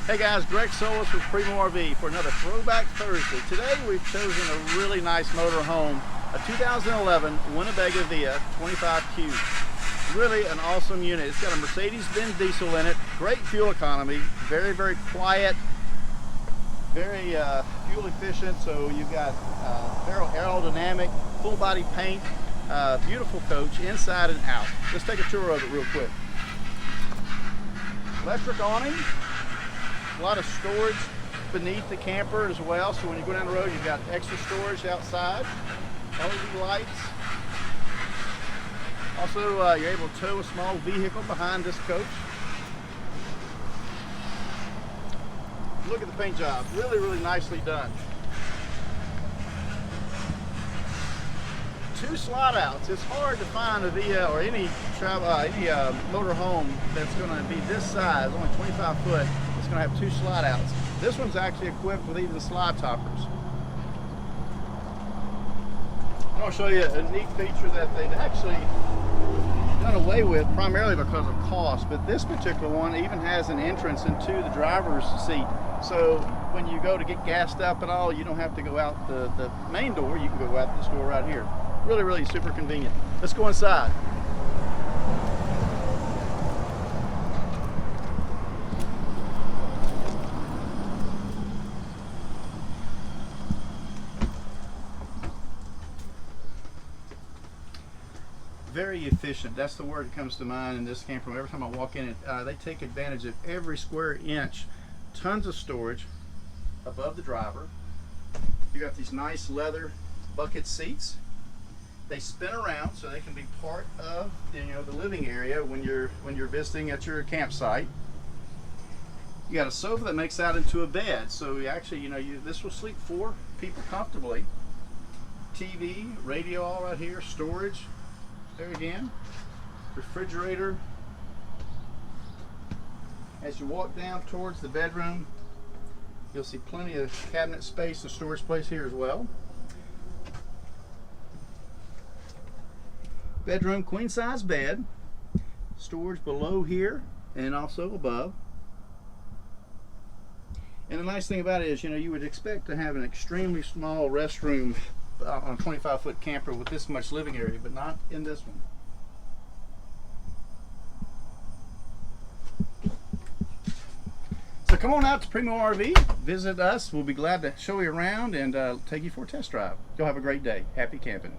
Hey guys, Greg Solis with Primeaux RV for another Throwback Thursday. Today we've chosen a really nice motor home, a 2011 Winnebago Via 25 Cube. Really an awesome unit. It's got a Mercedes-Benz diesel in it, great fuel economy, very quiet, very fuel efficient. So you've got aerodynamic, full body paint, beautiful coach inside and out. Let's take a tour of it real quick. Electric awning. A lot of storage beneath the camper as well, so when you go down the road you've got extra storage outside. LED lights. Also you're able to tow a small vehicle behind this coach. Look at the paint job, really nicely done. 2 slide outs. It's hard to find a Via or any motor home that's going to be this size, only 25 foot. It's going to have 2 slide outs. This one's actually equipped with even slide toppers. I want to show you a neat feature that they've actually done away with primarily because of cost, but this particular one even has an entrance into the driver's seat. So when you go to get gassed up and all, you don't have to go out the main door. You can go out this door right here. Really super convenient. Let's go inside. Very efficient. That's the word that comes to mind in this camper. Every time I walk in it, they take advantage of every square inch. Tons of storage above the driver. You got these nice leather bucket seats. They spin around so they can be part of the living area when you're visiting at your campsite. You got a sofa that makes out into a bed, so you actually this will sleep 4 people comfortably. TV, radio, all right here. Storage. There again, refrigerator. As you walk down towards the bedroom, you'll see plenty of cabinet space and storage space here as well. Bedroom, queen size bed, storage below here and also above. And the nice thing about it is, you would expect to have an extremely small restroom on a 25-foot camper with this much living area, but not in this one. So come on out to Primeaux RV, visit us. We'll be glad to show you around and take you for a test drive. You'll have a great day. Happy camping.